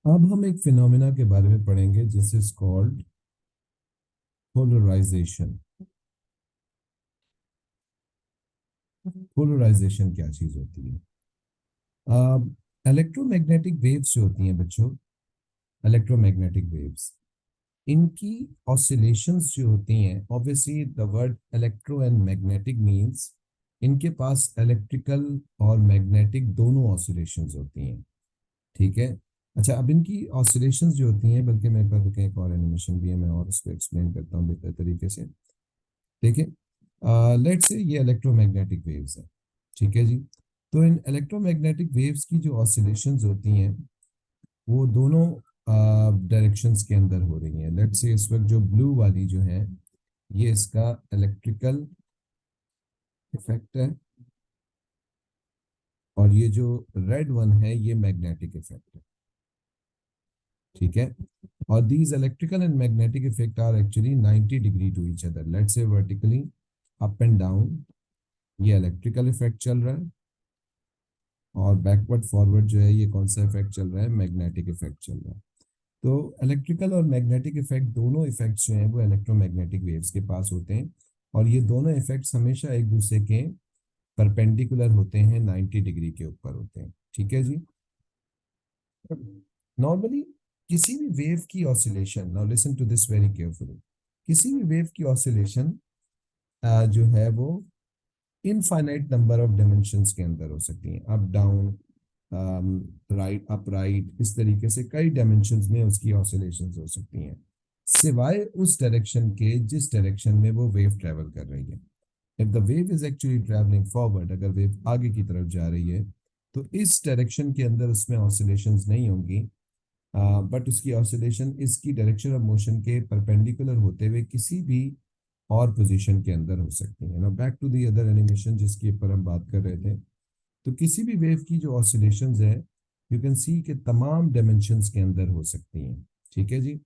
अब हम एक फिनोमेना के बारे में पढ़ेंगे जिस इज कॉल्ड पोलराइजेशन। पोलराइजेशन क्या चीज होती है? इलेक्ट्रोमैग्नेटिक वेव्स जो होती हैं बच्चों, इलेक्ट्रोमैग्नेटिक वेव्स, इनकी ऑसिलेशंस जो होती हैं, obviously the word electro and magnetic means इनके पास इलेक्ट्रिकल और मैग्नेटिक दोनों ऑसिलेशंस होती हैं। ठीक है। अच्छा, अब इनकी ऑसिलेशंस जो होती हैं, बल्कि मेरे पास रुके एक और एनिमेशन भी है, मैं और उसको एक्सप्लेन करता हूँ बेहतर तरीके से। देखिए, लेट्स से ये इलेक्ट्रोमैग्नेटिक वेव्स है। ठीक है जी। तो इन इलेक्ट्रोमैग्नेटिक वेव्स की जो ऑसिलेशंस होती हैं वो दोनों डायरेक्शंस के अंदर हो रही हैं। लेट्स से इस वक्त जो ब्लू वाली जो है ये इसका इलेक्ट्रिकल इफेक्ट है, और ये जो रेड वन है ये मैग्नेटिक इफेक्ट है। ठीक है। और these electrical and magnetic effect are actually 90 degree to each other. Let's say vertically up and down ये इलेक्ट्रिकल इफेक्ट चल रहा है, और बैकवर्ड फॉरवर्ड जो है ये कौन सा इफेक्ट चल रहा है? मैग्नेटिक इफेक्ट चल रहा है। तो इलेक्ट्रिकल और मैग्नेटिक इफेक्ट दोनों इफेक्ट्स जो हैं वो इलेक्ट्रोमैग्नेटिक वेव्स के पास होते हैं, और ये दोनों इफेक्ट्स हमेशा एक दूसरे के परपेंडिकुलर होते हैं, 90 डिग्री के ऊपर होते हैं। ठीक है जी। नॉर्मली किसी भी वेव की oscillation, now listen to this very carefully, किसी भी वेव की ऑसिलेशन जो है वो इनफाइनाइट नंबर ऑफ डायमेंशंस के अंदर हो सकती हैं। Up down, right up right, इस तरीके से कई डायमेंशंस में उसकी ऑसिलेशंस हो सकती हैं, सिवाय उस डायरेक्शन के जिस डायरेक्शन में वो वेव ट्रेवल कर रही है। If the wave is actually travelling forward, अगर वेव आगे की तरफ जा रही है तो इस डायरेक्शन के अंदर उसमें ऑसिलेशंस नहीं होंगी, बट उसकी ऑसिलेशन इसकी डायरेक्शन ऑफ मोशन के परपेंडिकुलर होते हुए किसी भी और पोजीशन के अंदर हो सकती है। Now back to the other animation जिसके ऊपर हम बात कर रहे थे। तो किसी भी वेव की जो ऑसिलेशंस है, यू कैन सी के तमाम डायमेंशंस के अंदर हो सकती हैं। ठीक है जी।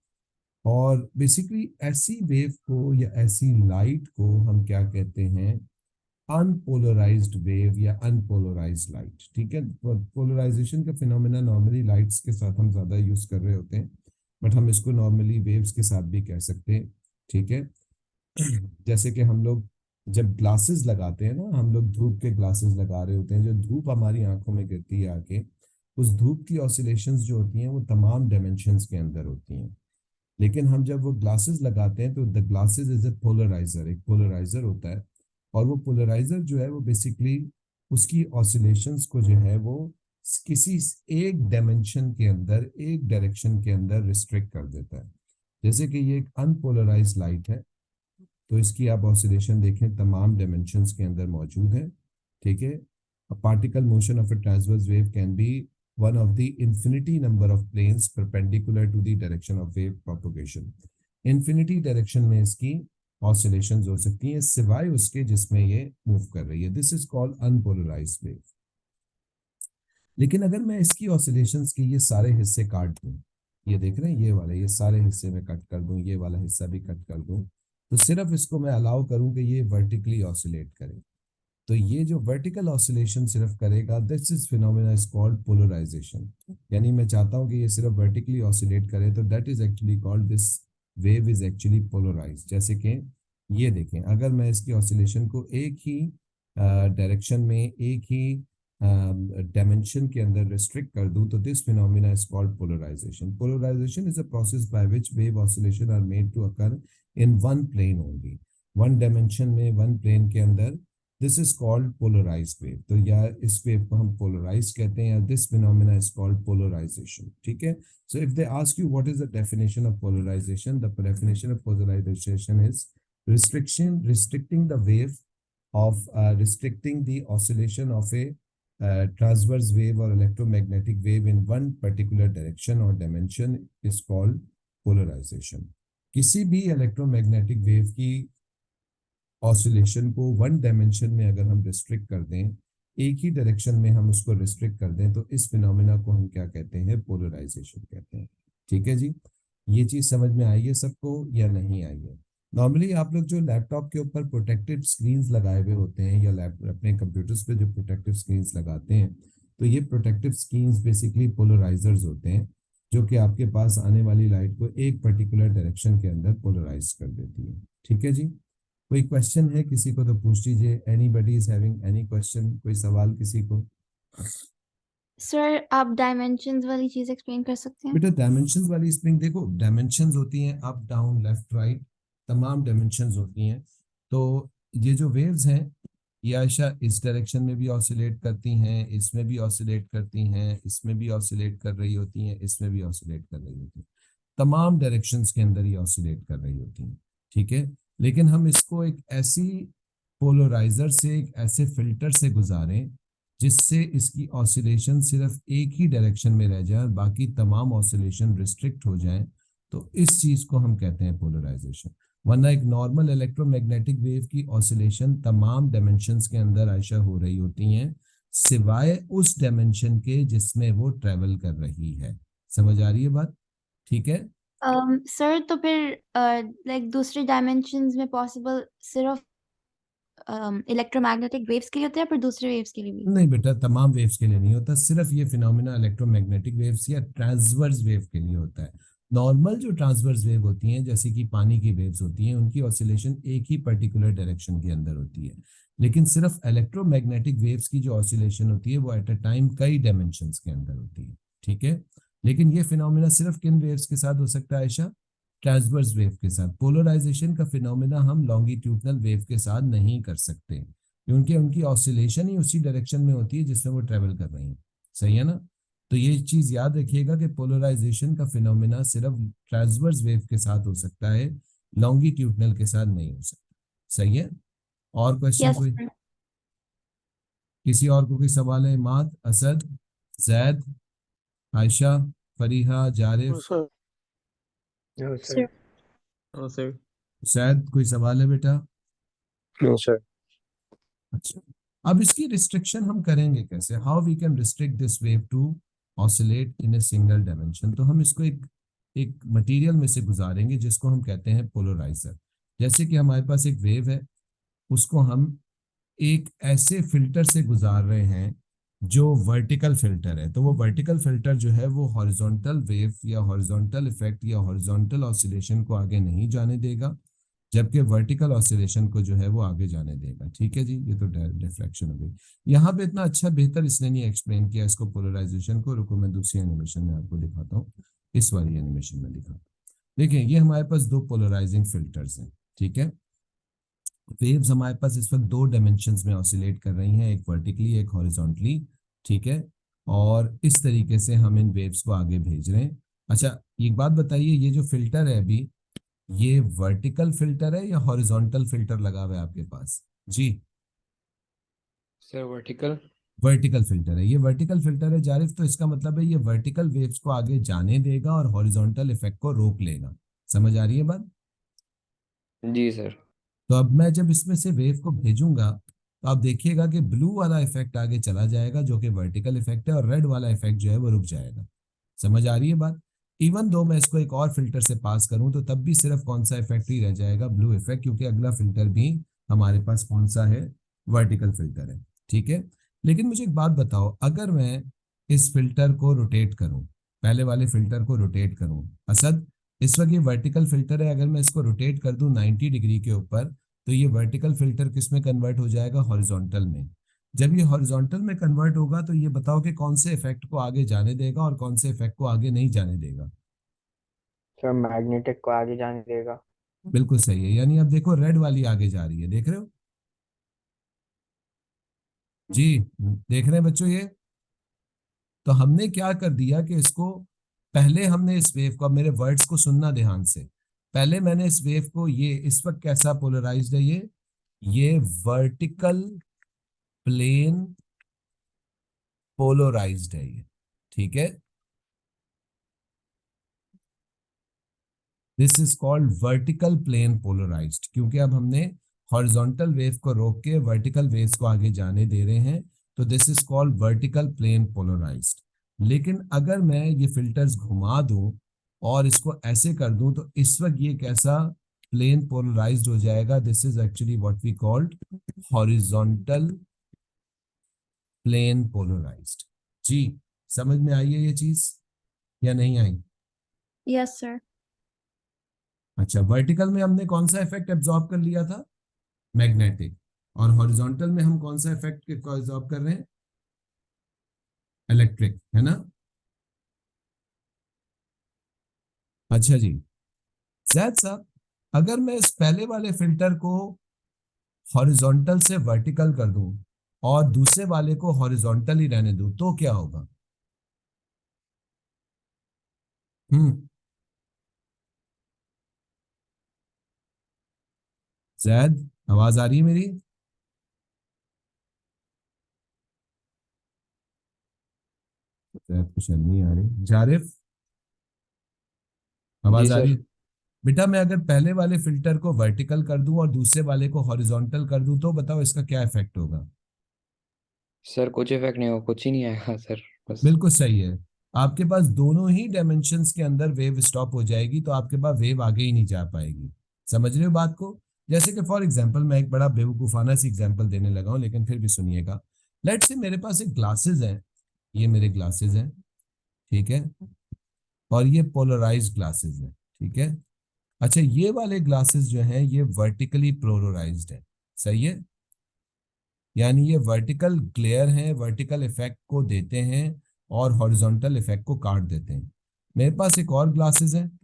और बेसिकली ऐसी वेव को या ऐसी लाइट को हम क्या कहते हैं? अनपोलराइज्ड वेव या अनपोलराइज्ड लाइट। ठीक है। पोलराइजेशन का फिनोमेना नॉर्मली लाइट्स के साथ हम ज्यादा यूज कर रहे होते हैं, बट हम इसको नॉर्मली वेव्स के साथ भी कह सकते हैं। ठीक है। जैसे कि हम लोग जब ग्लासेस लगाते हैं ना, हम लोग धूप के ग्लासेस लगा रहे होते हैं, जो धूप हमारी आंखों में गिरती है आके, उस धूप की ऑसिलेशंस जो होती हैं वो तमाम डायमेंशंस के अंदर होती हैं। लेकिन हम जब वो ग्लासेस लगाते हैं तो the glasses is a polarizer, एक पोलराइजर होता है, और वो पोलराइजर जो है वो बेसिकली उसकी ऑसिलेशंस को जो है वो किसी एक डायमेंशन के अंदर, एक डायरेक्शन के अंदर रिस्ट्रिक्ट कर देता है। जैसे कि ये एक अनपोलराइज्ड लाइट है, तो इसकी आप ऑसिलेशन देखें तमाम डायमेंशंस के अंदर मौजूद है। ठीक है। A particle motion of a transverse wave can be one of the infinity number of planes perpendicular to the direction of wave propagation। infinity direction में इसकी ऑसिलेशंस हो सकती हैं, सिवाय उसके जिसमें ये मूव कर रही है। This is called unpolarised wave. लेकिन अगर मैं इसकी ऑसिलेशंस के ये सारे हिस्से काट दूं, ये देख रहे हैं ये वाले, ये सारे हिस्से में कट कर दूं, ये वाला हिस्सा भी कट कर दूं, तो सिर्फ इसको मैं अलाउ करूं कि ये वर्टिकली ऑसिलेट करे, तो ये जो वर्टिकल ऑसिलेशन सिर्फ करेगा, this is phenomena is called polarization. यानी मैं चाहता हूं कि ये सिर्फ वर्टिकली ऑसिलेट करे, तो that is actually called, this wave is actually polarized. जैसे कि ये देखें, अगर मैं इसकी ऑसिलेशन को एक ही डायरेक्शन में, एक ही डायमेंशन के अंदर रिस्ट्रिक्ट कर दूं, तो this phenomena is called polarization. Polarization is a process by which wave oscillation are made to occur in one plane only, one dimension में, वन प्लेन के अंदर। This is called polarized wave. तो या इस wave को हम polarise कहते हैं, या this phenomena is called polarization. ठीक है। So if they ask you what is the definition of polarization, the definition of polarization is restricting the wave of restricting the oscillation of a transverse wave or electromagnetic wave in one particular direction or dimension is called polarization। किसी भी electromagnetic wave की oscillation को one dimension में अगर हम restrict कर दें, एक ही डायरेक्शन में हम उसको रिस्ट्रिक्ट कर दें, तो इस फिनोमेना को हम क्या कहते हैं? पोलराइजेशन कहते हैं। ठीक है जी। ये चीज समझ में आई है सबको या नहीं आई है? नॉर्मली आप लोग जो लैपटॉप के ऊपर प्रोटेक्टिव स्क्रीन्स लगाए हुए होते हैं, या अपने कंप्यूटर्स पे जो प्रोटेक्टिव स्क्रीन्स लगाते हैं, तो ये प्रोटेक्टिव स्क्रीन्स बेसिकली पोलराइजर्स होते हैं, जो कि आपके पास आने वाली लाइट को एक पर्टिकुलर डायरेक्शन के अंदर पोलराइज कर देती है। ठीक है जी। कोई क्वेश्चन है किसी को तो पूछ लीजिए। Anybody is having any question, कोई सवाल किसी को? सर आप डायमेंशंस वाली चीज एक्सप्लेन कर सकते हैं? बेटा डायमेंशंस वाली स्प्रिंग देखो, डायमेंशंस होती हैं अप डाउन लेफ्ट राइट, तमाम डायमेंशंस होती हैं। तो ये जो वेव्स हैं ये आयशा इस डायरेक्शन में भी ऑसिलेट करती हैं, इसमें भी ऑसिलेट करती हैं, इसमें भी ऑसिलेट कर रही होती हैं, इसमें भी ऑसिलेट कर रही होती हैं, तमाम डायरेक्शंस के अंदर ये ऑसिलेट कर रही होती हैं। ठीक है। लेकिन हम इसको एक ऐसी पोलराइजर से, एक ऐसे फिल्टर से गुजारें जिससे इसकी ऑसिलेशन सिर्फ एक ही डायरेक्शन में रह जाए और बाकी तमाम ऑसिलेशन रिस्ट्रिक्ट हो जाएं, तो इस चीज को हम कहते हैं पोलराइजेशन। वरना एक नॉर्मल इलेक्ट्रोमैग्नेटिक वेव की ऑसिलेशन तमाम डायमेंशंस के अंदर आयशा हो रही होती हैं, सिवाय उस डायमेंशन के जिसमें वो ट्रेवल कर रही है। समझ आ रही है बात? ठीक है। सर तो फिर लाइक दूसरे डायमेंशंस में पॉसिबल सिर्फ इलेक्ट्रोमैग्नेटिक वेव्स के लिए होते हैं, पर दूसरे वेव्स के लिए भी? नहीं बेटा, तमाम वेव्स के लिए नहीं होता, सिर्फ ये फिनोमिना इलेक्ट्रोमैग्नेटिक वेव्स या ट्रांसवर्स वेव के लिए होता है। नॉर्मल जो ट्रांसवर्स वेव होती हैं जैसे कि पानी की वेव्स होती हैं, उनकी ऑसिलेशन एक ही पर्टिकुलर डायरेक्शन के अंदर होती है। लेकिन सिर्फ इलेक्ट्रोमैग्नेटिक वेव्स की जो ऑसिलेशन होती है वो एट अ टाइम कई डायमेंशंस के अंदर होती है। ठीक है। लेकिन ये फिनोमिना सिर्फ किन वेव्स के साथ हो सकता है आयशा? ट्रांसवर्स वेव के साथ। पोलराइजेशन का फिनोमिना हम लॉन्गिट्यूडनल वेव के साथ नहीं कर सकते, क्योंकि उनकी ऑसिलेशन ही उसी डायरेक्शन में होती है जिसमें वो ट्रेवल कर रही है। सही है ना? तो ये चीज याद रखिएगा कि पोलराइजेशन का फिनोमिना सिर्फ ट्रांसवर्स वेव के साथ हो सकता है, लॉन्गिट्यूडनल के साथ नहीं हो सकता। सही है। और क्वेश्चन यस कोई? सर। किसी और को कोई सवाल है? Imad, Asad, Zaid, Ayesha, Fariha, no Zarif, sir. No sir. Sir no sir. Saeed, कोई सवाल है बेटा? No sir. अच्छा, अब इसकी रिस्ट्रिक्शन हम करेंगे कैसे? How we can restrict this wave to oscillate in a single dimension? तो हम इसको एक एक मटेरियल में से गुजारेंगे जिसको हम कहते हैं पोलराइजर। जैसे कि हमारे पास एक वेव है, उसको हम एक ऐसे फिल्टर से गुजार रहे हैं जो वर्टिकल फिल्टर है। तो वो वर्टिकल फिल्टर जो है वो हॉरिजॉन्टल वेव या हॉरिजॉन्टल इफेक्ट या हॉरिजॉन्टल ऑसिलेशन को आगे नहीं जाने देगा, जबकि वर्टिकल ऑसिलेशन को जो है वो आगे जाने देगा। ठीक है जी। ये तो डिफ्लेक्शन हो गई। यहाँ पे इतना अच्छा बेहतर इसने नहीं एक्सप्लेन किया इसको पोलराइजेशन को। रुको मैं दूसरी एनिमेशन में आपको दिखाता हूँ, इस वाली एनिमेशन में दिखाता हूँ। देखिए ये हमारे पास दो पोलराइजिंग फिल्टर्स हैं। ठीक है। वेव्स हमारे पास इस वक्त दो डायमेंशंस में ऑसिलेट कर रही हैं, एक वर्टिकली एक हॉरिजॉन्टली। ठीक है। और इस तरीके से हम इन वेव्स को आगे भेज रहे हैं। अच्छा, एक बात बताइए, ये जो फिल्टर है अभी, ये वर्टिकल फिल्टर है या हॉरिजॉन्टल फिल्टर लगा हुआ है आपके पास? जी, सर वर्टिकल। वर्टिकल फिल्टर है। ये वर्टिकल फिल्टर है जारिफ, तो इसका मतलब है ये वर्टिकल वेव्स को आगे जाने देगा और हॉरिजॉन्टल इफेक्ट को रोक लेगा। समझ आ रही है बात? जी सर। तो अब मैं जब इसमें से वेव को भेजूंगा तो आप देखिएगा कि ब्लू वाला इफेक्ट आगे चला जाएगा जो कि वर्टिकल इफेक्ट है, और रेड वाला इफेक्ट जो है वो रुक जाएगा। समझ आ रही है बात? इवन दो मैं इसको एक और फिल्टर से पास करूं तो तब भी सिर्फ कौन सा इफेक्ट ही रह जाएगा? ब्लू इफेक्ट, क्योंकि अगला फिल्टर भी हमारे पास कौन सा है? वर्टिकल फिल्टर है। ठीक है। लेकिन मुझे एक बात बताओ, अगर मैं इस फिल्टर को रोटेट करूं, पहले वाले फिल्टर को रोटेट करूं असद, इस वक्त ये वर्टिकल फिल्टर है, अगर मैं इसको रोटेट कर दूं 90 डिग्री के ऊपर, तो ये वर्टिकल फिल्टर किस में कन्वर्ट हो जाएगा? हॉरिजॉन्टल में। जब ये हॉरिजॉन्टल में कन्वर्ट होगा तो ये बताओ कि कौन से इफेक्ट को आगे जाने देगा और कौन से इफेक्ट को आगे नहीं जाने देगा? सर मैग्नेटिक को आगे जाने देगा। बिल्कुल सही है। यानी अब देखो रेड वाली आगे जा रही है, देख रहे हो? जी, देख रहे हैं बच्चों ये? तो हमने क्या कर दिया कि इसको, पहले हमने इस वेव को, अब मेरे वर्ड्स को सुनना ध्यान से, पहले मैंने इस वेव को, ये इस वक्त कैसा पोलराइज्ड है? ये वर्टिकल प्लेन पोलराइज्ड है ये। ठीक है। This is called vertical plane polarized, क्योंकि अब हमने हॉरिजॉन्टल वेव को रोक के वर्टिकल वेव्स को आगे जाने दे रहे हैं। तो this is called vertical plane polarized. लेकिन अगर मैं ये फिल्टर्स घुमा दूं और इसको ऐसे कर दूं तो इस वक्त ये कैसा प्लेन पोलराइज्ड हो जाएगा? This is actually what we called horizontal plane polarised. जी, समझ में आई है ये चीज? या नहीं आई? Yes, sir. अच्छा, वर्टिकल में हमने कौन सा इफेक्ट एब्जॉर्ब कर लिया था? मैग्नेटिक। और हॉरिजॉन्टल में हम कौन सा इफेक्ट एब्जॉर्ब कर रहे हैं? इलेक्ट्रिक, है ना? अच्छा जी, जैद साहब, अगर मैं इस पहले वाले फिल्टर को हॉरिजॉन्टल से वर्टिकल कर दूं और दूसरे वाले को हॉरिजॉन्टल ही रहने दूं तो क्या होगा? जैद, आवाज आ रही है मेरी? जैद कुछ नहीं आ रही। जारिफ, जी आवाज आ रही सर। है? बेटा, मैं अगर पहले वाले फिल्टर को वर्टिकल कर दूं और दूसरे वाले को हॉरिजॉन्टल कर दूं तो बताओ इसका क्या इफेक्ट होगा? सर कुछ इफेक्ट नहीं होगा, कुछ ही नहीं आएगा सर, बस। बिल्कुल सही है। आपके पास दोनों ही डायमेंशंस के अंदर वेव स्टॉप हो जाएगी, तो आपके पास वेव आगे ही नहीं जा पाएगी। समझ रहे हो बात को? जैसे कि फॉर एग्जांपल, मैं एक बड़ा बेवकूफाना सी एग्जांपल देने लगा हूं, लेकिन फिर भी सुनिएगा। लेट्स से मेरे पास एक ग्लासेस है, ये मेरे ग्लासेस हैं, ठीक है? और ये पोलराइज्ड ग्लासेस है, ठीक है? अच्छा, ये वाले ग्लासेस जो हैं ये वर्टिकली पोलराइज्ड है, सही है? यानी ये वर्टिकल ग्लेयर हैं, वर्टिकल इफेक्ट को देते हैं और हॉरिजॉन्टल इफेक्ट को काट देते हैं। मेरे पास एक और ग्लासेस हैं,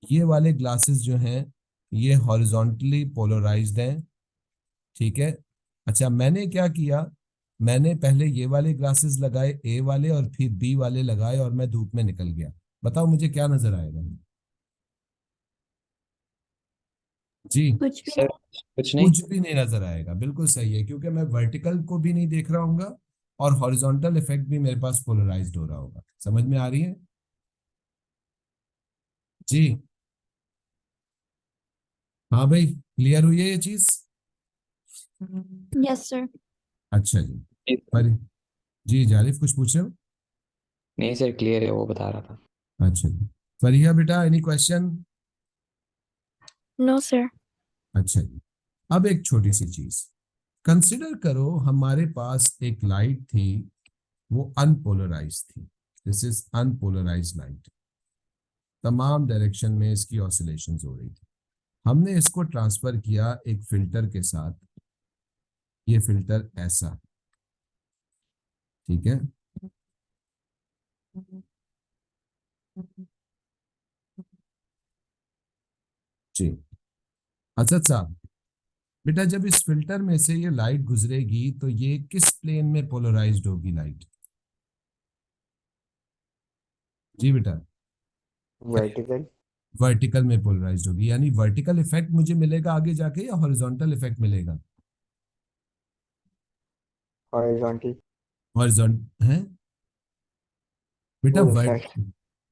ये वाले ग्लासेस जो हैं ये हॉरिजॉन्टली पोलराइज्ड हैं, ठीक है? अच्छा, मैंने क्या किया, मैंने पहले ये वाले ग्लासेस लगाए, ए वाले, और फिर बी वाले लगाए, और मैं धूप में निकल गया। बताओ मुझे क्या नजर आएगा? जी, कुछ भी सर कुछ नहीं। कुछ भी नहीं नजर आएगा। बिल्कुल सही है, क्योंकि मैं वर्टिकल को भी नहीं देख रहा हूँ और हॉरिजॉन्टल इफेक्ट भी मेरे पास पोलराइज्ड हो रहा होगा। समझ में आ रही है? जी, हाँ भाई, क्लियर हुई है ये चीज? नहीं। Yes, sir. अच्छा जी। जी पर जी, जारिफ कुछ पूछ रहे हो? नहीं सर, क्लियर है, वो बता रहा था। अच्छा जी। फरिया बेटा, एनी क्वेश्चन? No, sir. अच्छा जी, अब एक छोटी सी चीज कंसिडर करो, हमारे पास एक लाइट थी, वो अनपोलराइज थी। दिस इज अनपोलराइज लाइट, तमाम डायरेक्शन में इसकी ऑसिलेशंस हो रही थी। हमने इसको ट्रांसफर किया एक फिल्टर के साथ, ये फिल्टर ऐसा, ठीक है? जी, असद साहब, बेटा जब इस फिल्टर में से ये लाइट गुजरेगी तो ये किस प्लेन में पोलराइज्ड होगी लाइट? जी बेटा, वर्टिकल। वर्टिकल में पोलराइज्ड होगी, यानी वर्टिकल इफेक्ट मुझे मिलेगा आगे जाके या हॉरिजॉन्टल इफेक्ट मिलेगा? हॉरिजॉन्टल। हॉरिजॉन्टल है बेटा, वो इफेक्ट।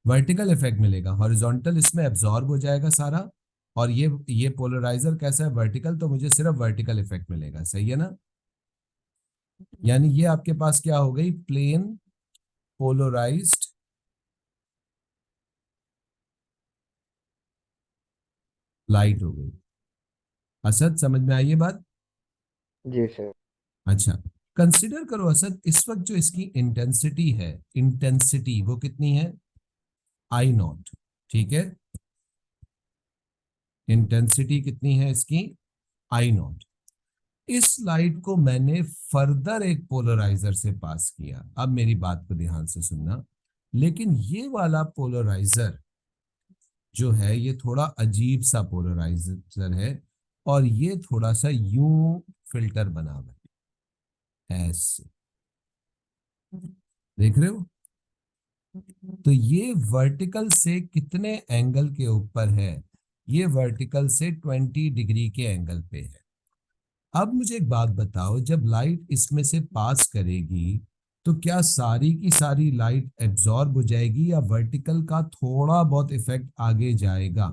वर्टिकल इफेक्ट मिलेगा, हॉरिजॉन्टल इसमें एब्जॉर्ब हो जाएगा सारा। और ये पोलराइजर कैसा है? वर्टिकल, तो मुझे सिर्फ वर्टिकल इफेक्ट मिलेगा, सही है ना? यानी ये आपके पास क्या हो गई? प्लेन पोलराइज्ड लाइट हो गई। असद, समझ में आई ये बात? जी सर। अच्छा, कंसिडर करो असद, इस वक्त जो इसकी इंटेंसिटी है, इंटेंसिटी वो कितनी है? आई नॉट, ठीक है? इंटेंसिटी कितनी है इसकी? आई नॉट। इस लाइट को मैंने फर्दर एक पोलराइजर से पास किया। अब मेरी बात को ध्यान से सुनना, लेकिन ये वाला पोलराइजर जो है ये थोड़ा अजीब सा पोलराइजर है, और ये थोड़ा सा यूं फिल्टर बना हुआ है ऐसे, देख रहे हो? तो ये वर्टिकल से कितने एंगल के ऊपर है? ये वर्टिकल से 20 डिग्री के एंगल पे है। अब मुझे एक बात बताओ, जब लाइट इसमें से पास करेगी तो क्या सारी की सारी लाइट एब्जॉर्ब हो जाएगी या वर्टिकल का थोड़ा बहुत इफेक्ट आगे जाएगा?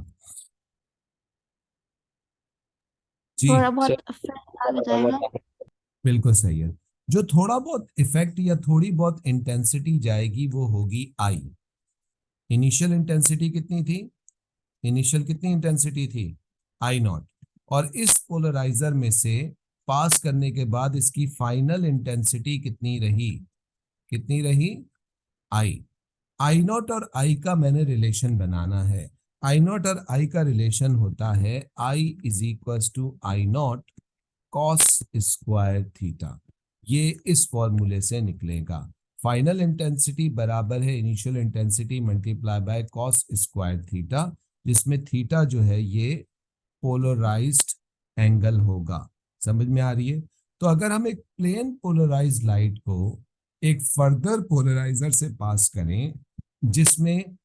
जी, थोड़ा सर बहुत effect आगे थोड़ा जाएगा। बहुत। बिल्कुल सही है। जो थोड़ा बहुत इफेक्ट या थोड़ी बहुत इंटेंसिटी जाएगी वो होगी आई। इनिशियल इंटेंसिटी कितनी थी? इनिशियल कितनी इंटेंसिटी थी? आई नॉट। और इस पोलराइजर में से पास करने के बाद इसकी फाइनल इंटेंसिटी कितनी रही? कितनी रही? आई। आई नॉट और आई का मैंने रिलेशन बनाना है। आई नॉट और आई का रिलेशन होता है I is equal to I not cos square theta. ये इस फॉर्मूले से निकलेगा। फाइनल इंटेंसिटी बराबर है initial intensity multiply by cos square theta, जिसमें थीटा जो है ये पोलराइज्ड एंगल होगा। समझ में आ रही है? तो अगर हम एक प्लेन पोलराइज्ड लाइट को एक फर्दर पोलराइजर से पास करें जिसमें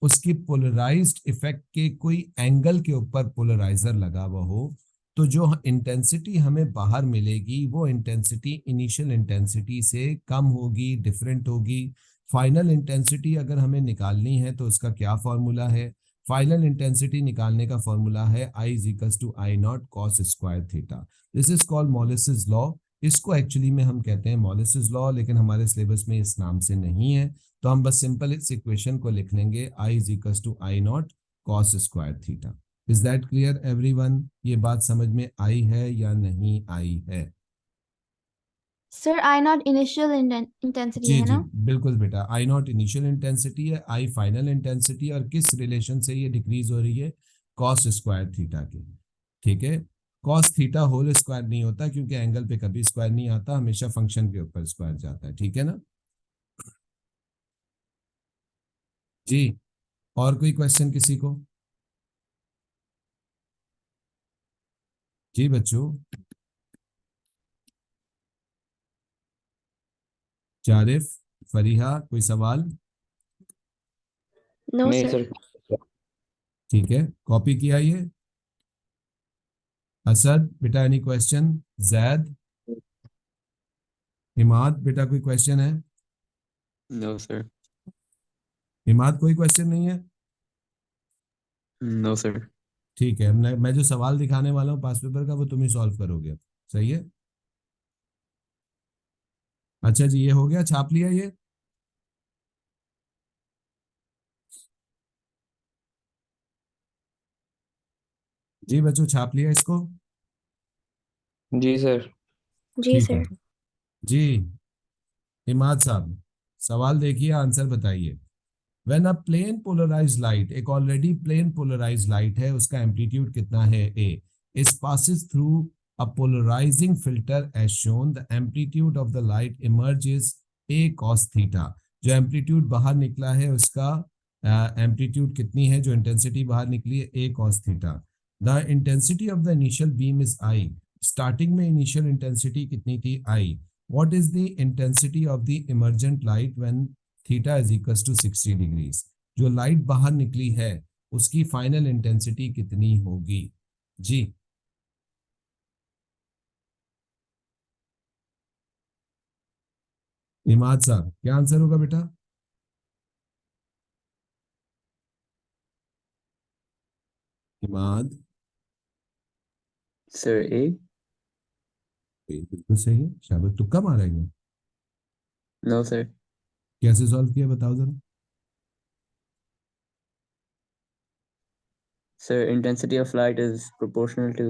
उसकी पोलराइज्ड इफेक्ट के कोई एंगल के ऊपर पोलराइजर लगा हुआ हो, तो जो इंटेंसिटी हमें बाहर मिलेगी वो इंटेंसिटी इनिशियल इंटेंसिटी से कम होगी, डिफरेंट होगी। फाइनल इंटेंसिटी अगर हमें निकालनी है तो उसका क्या फॉर्मूला है? फाइनल इंटेंसिटी निकालने का फॉर्मूला है I is equals to I not cos square theta. This is called Malus's law. इसको एक्चुअली में हम कहते हैं मॉलिसिस लॉ, लेकिन हमारे सिलेबस में इस नाम से नहीं है, तो हम बस सिंपल इस इक्वेशन को लिख लेंगे I is equals to I not cos square theta. Is that clear everyone? ये बात समझ में आई है या नहीं आई है? Sir I not initial intensity जी है जी ना? बिल्कुल बेटा, आई नॉट इनिशियल इंटेंसिटी है, आई फाइनल इंटेंसिटी, और किस रिलेशन से ये डिक्रीज हो रही है? कॉस स्क्वायर थीटा के। ठीक है, कॉस थीटा होल स्क्वायर नहीं होता क्योंकि एंगल पे कभी स्क्वायर नहीं आता, हमेशा फंक्शन के ऊपर स्क्वायर जाता है। ठीक है ना जी? और कोई क्वेश्चन किसी को? जी बच्चों, जारिफ, फरीहा, कोई सवाल? नो नहीं सर। सर। ठीक है, कॉपी किया ये? असद बेटा एनी क्वेश्चन? जैद, हिमाद बेटा कोई क्वेश्चन है? No, sir. हिमाद कोई क्वेश्चन नहीं है? No, sir. ठीक है, मैं जो सवाल दिखाने वाला हूँ पास पेपर का वो तुम ही सॉल्व करोगे। सही है? अच्छा जी, ये हो गया, छाप लिया ये? जी बच्चों, छाप लिया इसको? जी सर। जी ठीक है सर। जी। इमाद साहब, सवाल देखिए, आंसर बताइए। When a plane polarised light, एक ऑलरेडी प्लेन पोलराइज्ड लाइट है, उसका एम्पलीट्यूड कितना है? A. Is passes through a polarising filter as shown, the amplitude of the light emerges A cos theta. जो एम्पलीट्यूड बाहर निकला है उसका एम्पलीट्यूड कितनी है? जो इंटेंसिटी बाहर निकली है A cos theta. The intensity of the initial beam is I. Starting में इनिशियल इंटेंसिटी कितनी थी? I. What is the intensity of the emergent light when theta is equal to 60 degrees? जो लाइट बाहर निकली है उसकी फाइनल इंटेंसिटी कितनी होगी? जी इमाद साहब, क्या आंसर होगा बेटा? Imad, Sir, A? बिल्कुल सही है, शाबाश। तुक्का मारा है क्या? No, sir. कैसे सॉल्व किया बताओ जरा। Sir, intensity of light is proportional to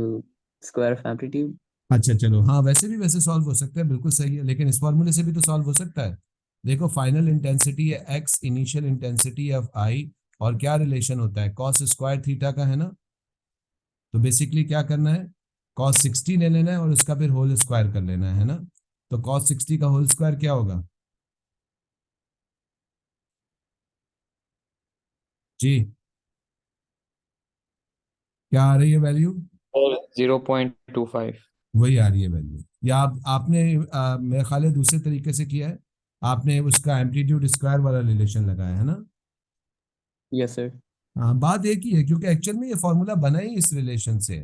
square of amplitude. अच्छा चलो, हाँ वैसे भी वैसे सॉल्व हो सकता है, बिल्कुल सही है, लेकिन इस फॉर्मूले से भी तो सॉल्व हो सकता है। देखो, फाइनल इंटेंसिटी है एक्स, इनिशियल इंटेंसिटी ऑफ आई, और क्या रिलेशन होता है? कॉस स्क्वायर थीटा का है ना। तो बेसिकली क्या करना है? कॉस 60 ले लेना है और उसका फिर होल स्क्वायर कर लेना है ना। तो कॉस 60 का होल स्क्वायर क्या होगा? जी, क्या आ रही है वैल्यू? 0.25। वही आ रही है वैल्यू। या आपने मेरे ख्याल है दूसरे तरीके से किया है, आपने उसका एम्पलीट्यूड स्क्वायर वाला रिलेशन लगाया है ना। Yes, sir. हाँ, बात एक ही है क्योंकि एक्चुअल में ये फॉर्मूला बना ही इस रिलेशन से,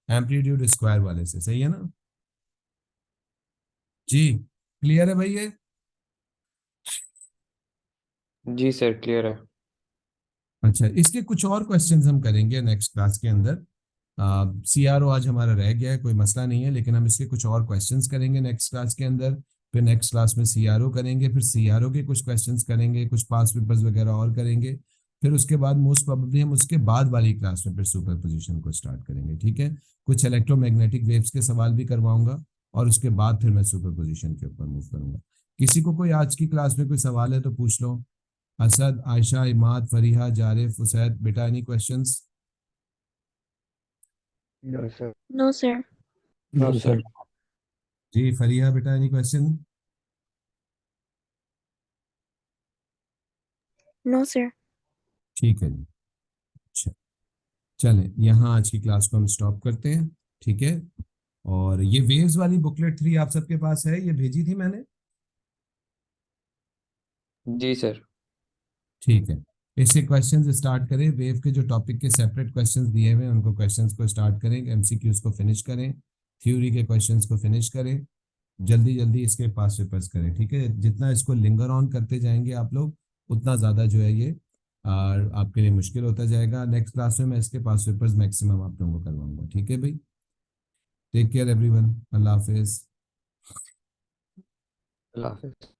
एम्पलीट्यूड स्क्वायर वाले से। सही है ना जी? क्लियर है भाई ये? जी सर क्लियर है। अच्छा, इसके कुछ और क्वेश्चंस हम करेंगे नेक्स्ट क्लास के अंदर। CRO आज हमारा रह गया है, कोई मसला नहीं है, लेकिन हम इसके कुछ और क्वेश्चंस करेंगे नेक्स्ट क्लास के अंदर। फिर नेक्स्ट क्लास में CRO करेंगे, फिर CRO के कुछ क्वेश्चंस करेंगे, कुछ पास पेपर्स वगैरह और करेंगे। फिर उसके बाद मोस्ट प्रोबेबली हम उसके बाद वाली क्लास में फिर सुपर पोजिशन को स्टार्ट करेंगे। ठीक है, कुछ इलेक्ट्रोमैग्नेटिक वेव्स के सवाल भी करवाऊंगा और उसके बाद फिर मैं सुपर पोजिशन के ऊपर मूव करूंगा। किसी को कोई आज की क्लास में कोई सवाल है तो पूछ लो। असद, आयशा, इमाद, फरीहा, जारिफ, उसैद, बेटा any questions? No sir. No, sir. No, sir. जी फरीहा बेटा एनी क्वेश्चन? No, sir. ठीक है जी। अच्छा, चलें यहाँ आज की क्लास को हम स्टॉप करते हैं, ठीक है। और ये वेव्स वाली बुकलेट 3 आप सबके पास है, ये भेजी थी मैंने, जी सर। ठीक है। इससे क्वेश्चंस स्टार्ट करें, वेव के जो टॉपिक के सेपरेट क्वेश्चंस दिए हुए हैं उनको क्वेश्चंस को स्टार्ट करें, एमसीक्यूज को फिनिश करें, थ्योरी के क्वेश्चंस को फिनिश करें, जल्दी जल्दी इसके पास पेपर्स करें, ठीक है। जितना इसको लिंगर ऑन करते जाएंगे आप लोग, उतना ज़्यादा जो है ये आपके लिए मुश्किल होता जाएगा। नेक्स्ट क्लास में मैं इसके पास पेपर्स मैक्सिमम आप लोगों को करवाऊंगा, ठीक है भाई। टेक केयर एवरीवन, अल्लाह हाफिज। अल्लाह हाफिज।